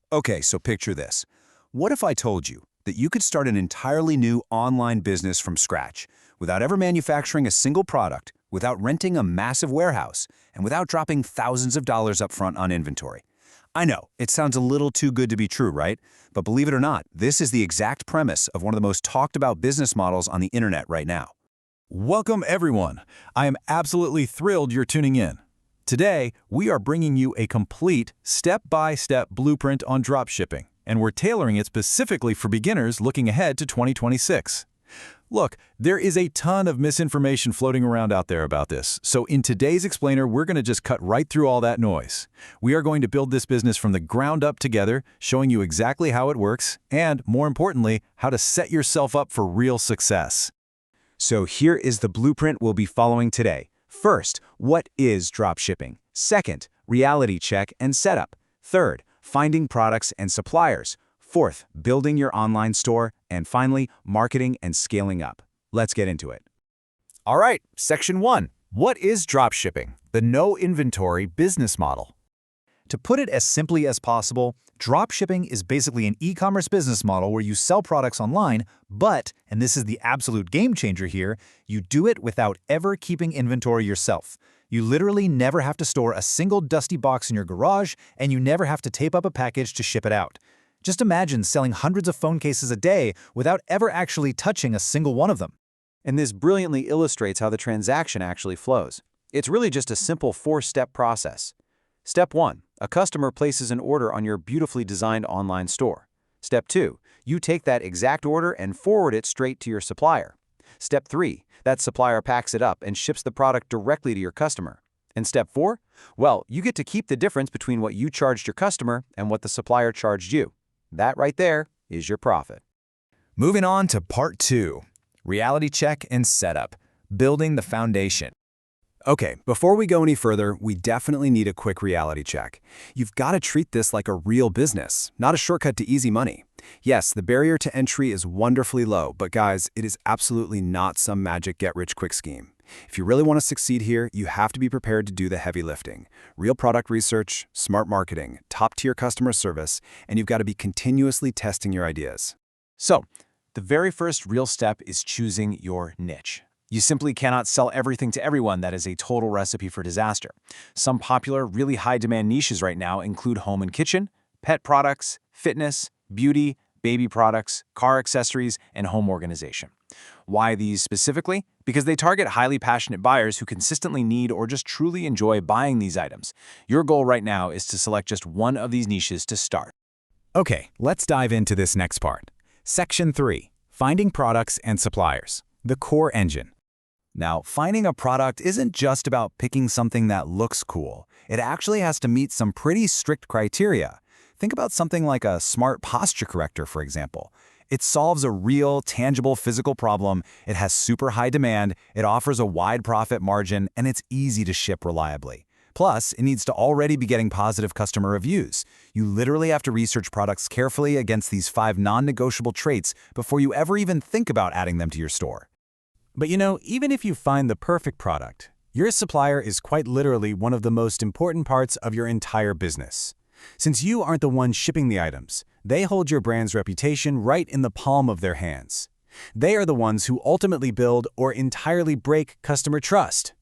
Okay, so picture this. What if I told you that you could start an entirely new online business from scratch, without ever manufacturing a single product, without renting a massive warehouse, and without dropping thousands of dollars up front on inventory? I know, it sounds a little too good to be true, right? But believe it or not, this is the exact premise of one of the most talked about business models on the internet right now. Welcome, everyone. I am absolutely thrilled you're tuning in. Today, we are bringing you a complete step-by-step blueprint on dropshipping, and we're tailoring it specifically for beginners looking ahead to 2026. Look, there is a ton of misinformation floating around out there about this, so in today's explainer, we're going to just cut right through all that noise. We are going to build this business from the ground up together, showing you exactly how it works, and, more importantly, how to set yourself up for real success. So here is the blueprint we'll be following today. First, what is dropshipping? Second, reality check and setup. Third, finding products and suppliers. Fourth, building your online store. And finally, marketing and scaling up. Let's get into it. All right, Section 1. What is dropshipping? The no-inventory business model. To put it as simply as possible, dropshipping is basically an e-commerce business model where you sell products online, but, and this is the absolute game changer here, you do it without ever keeping inventory yourself. You literally never have to store a single dusty box in your garage, and you never have to tape up a package to ship it out. Just imagine selling hundreds of phone cases a day without ever actually touching a single one of them. And this brilliantly illustrates how the transaction actually flows. It's really just a simple 4-step process. Step 1. A customer places an order on your beautifully designed online store. Step 2. You take that exact order and forward it straight to your supplier. Step 3. That supplier packs it up and ships the product directly to your customer. And Step 4? Well, you get to keep the difference between what you charged your customer and what the supplier charged you. That right there is your profit. Moving on to Part 2. Reality check and setup. Building the foundation. Okay, before we go any further, we definitely need a quick reality check. You've got to treat this like a real business, not a shortcut to easy money. Yes, the barrier to entry is wonderfully low, but guys, it is absolutely not some magic get-rich-quick scheme. If you really want to succeed here, you have to be prepared to do the heavy lifting. Real product research, smart marketing, top-tier customer service, and you've got to be continuously testing your ideas. So, the very first real step is choosing your niche. You simply cannot sell everything to everyone. That is a total recipe for disaster. Some popular, really high-demand niches right now include home and kitchen, pet products, fitness, beauty, baby products, car accessories, and home organization. Why these specifically? Because they target highly passionate buyers who consistently need or just truly enjoy buying these items. Your goal right now is to select just one of these niches to start. Okay, let's dive into this next part. Section 3. Finding products and suppliers. The core engine. Now, finding a product isn't just about picking something that looks cool. It actually has to meet some pretty strict criteria. Think about something like a smart posture corrector, for example. It solves a real, tangible physical problem, it has super high demand, it offers a wide profit margin, and it's easy to ship reliably. Plus, it needs to already be getting positive customer reviews. You literally have to research products carefully against these 5 non-negotiable traits before you ever even think about adding them to your store. But you know, even if you find the perfect product, your supplier is quite literally one of the most important parts of your entire business. Since you aren't the one shipping the items, they hold your brand's reputation right in the palm of their hands. They are the ones who ultimately build or entirely break customer trust.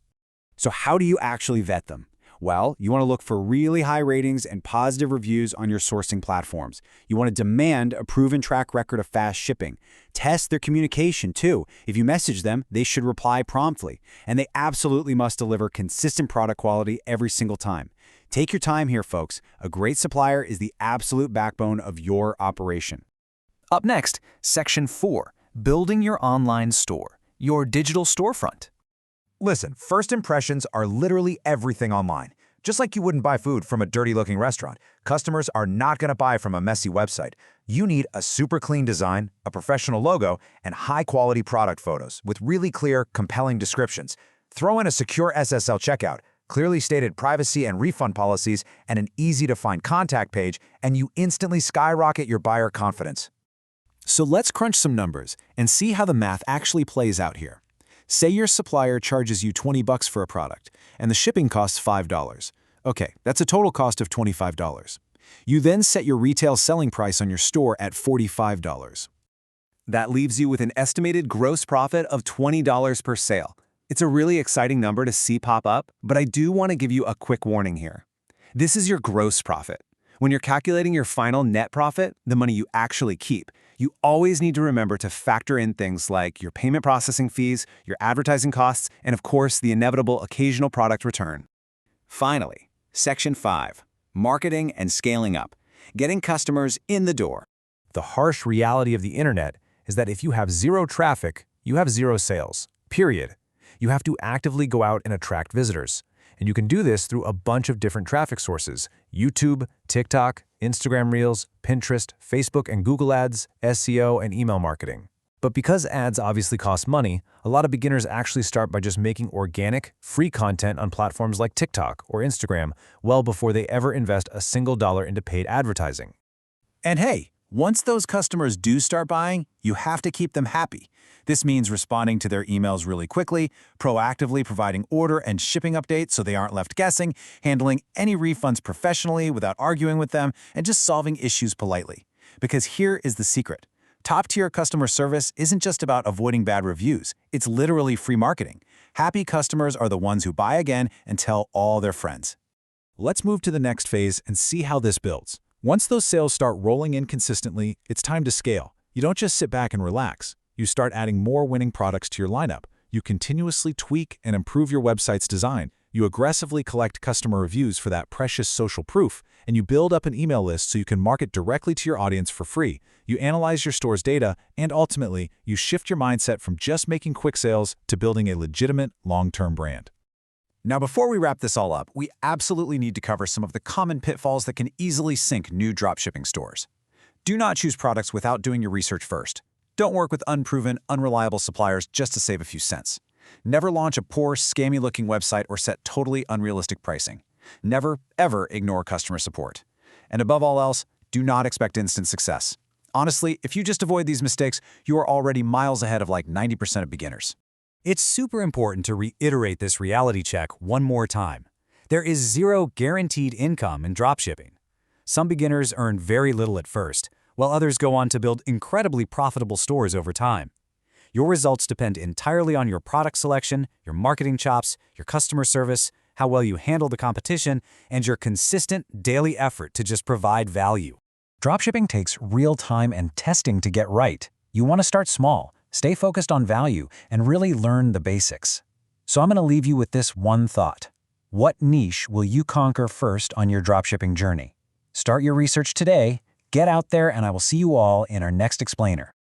So how do you actually vet them? Well, you want to look for really high ratings and positive reviews on your sourcing platforms. You want to demand a proven track record of fast shipping. Test their communication too. If you message them, they should reply promptly. And they absolutely must deliver consistent product quality every single time. Take your time here, folks. A great supplier is the absolute backbone of your operation. Up next, Section 4. Building your online store. Your digital storefront. Listen, first impressions are literally everything online. Just like you wouldn't buy food from a dirty-looking restaurant, customers are not going to buy from a messy website. You need a super clean design, a professional logo, and high-quality product photos with really clear, compelling descriptions. Throw in a secure SSL checkout, clearly stated privacy and refund policies, and an easy-to-find contact page, and you instantly skyrocket your buyer confidence. So let's crunch some numbers and see how the math actually plays out here. Say your supplier charges you $20 for a product, and the shipping costs $5. Okay, that's a total cost of $25. You then set your retail selling price on your store at $45. That leaves you with an estimated gross profit of $20 per sale. It's a really exciting number to see pop up, but I do want to give you a quick warning here. This is your gross profit. When you're calculating your final net profit, the money you actually keep, you always need to remember to factor in things like your payment processing fees, your advertising costs, and of course, the inevitable occasional product return. Finally, Section 5, Marketing and Scaling Up, Getting Customers in the Door. The harsh reality of the internet is that if you have zero traffic, you have zero sales, period. You have to actively go out and attract visitors. And you can do this through a bunch of different traffic sources: YouTube, TikTok, Instagram Reels, Pinterest, Facebook and Google Ads, SEO, and email marketing. But because ads obviously cost money, a lot of beginners actually start by just making organic, free content on platforms like TikTok or Instagram well before they ever invest a single dollar into paid advertising. And hey, once those customers do start buying, you have to keep them happy. This means responding to their emails really quickly, proactively providing order and shipping updates so they aren't left guessing, handling any refunds professionally without arguing with them, and just solving issues politely. Because here is the secret. Top-tier customer service isn't just about avoiding bad reviews. It's literally free marketing. Happy customers are the ones who buy again and tell all their friends. Let's move to the next phase and see how this builds. Once those sales start rolling in consistently, it's time to scale. You don't just sit back and relax. You start adding more winning products to your lineup. You continuously tweak and improve your website's design. You aggressively collect customer reviews for that precious social proof, and you build up an email list so you can market directly to your audience for free. You analyze your store's data, and ultimately, you shift your mindset from just making quick sales to building a legitimate, long-term brand. Now, before we wrap this all up, we absolutely need to cover some of the common pitfalls that can easily sink new dropshipping stores. Do not choose products without doing your research first. Don't work with unproven, unreliable suppliers just to save a few cents. Never launch a poor, scammy-looking website or set totally unrealistic pricing. Never, ever ignore customer support. And above all else, do not expect instant success. Honestly, if you just avoid these mistakes, you are already miles ahead of like 90% of beginners. It's super important to reiterate this reality check one more time. There is zero guaranteed income in dropshipping. Some beginners earn very little at first, while others go on to build incredibly profitable stores over time. Your results depend entirely on your product selection, your marketing chops, your customer service, how well you handle the competition, and your consistent daily effort to just provide value. Dropshipping takes real time and testing to get right. You want to start small, stay focused on value, and really learn the basics. So I'm going to leave you with this one thought. What niche will you conquer first on your dropshipping journey? Start your research today, get out there, and I will see you all in our next explainer.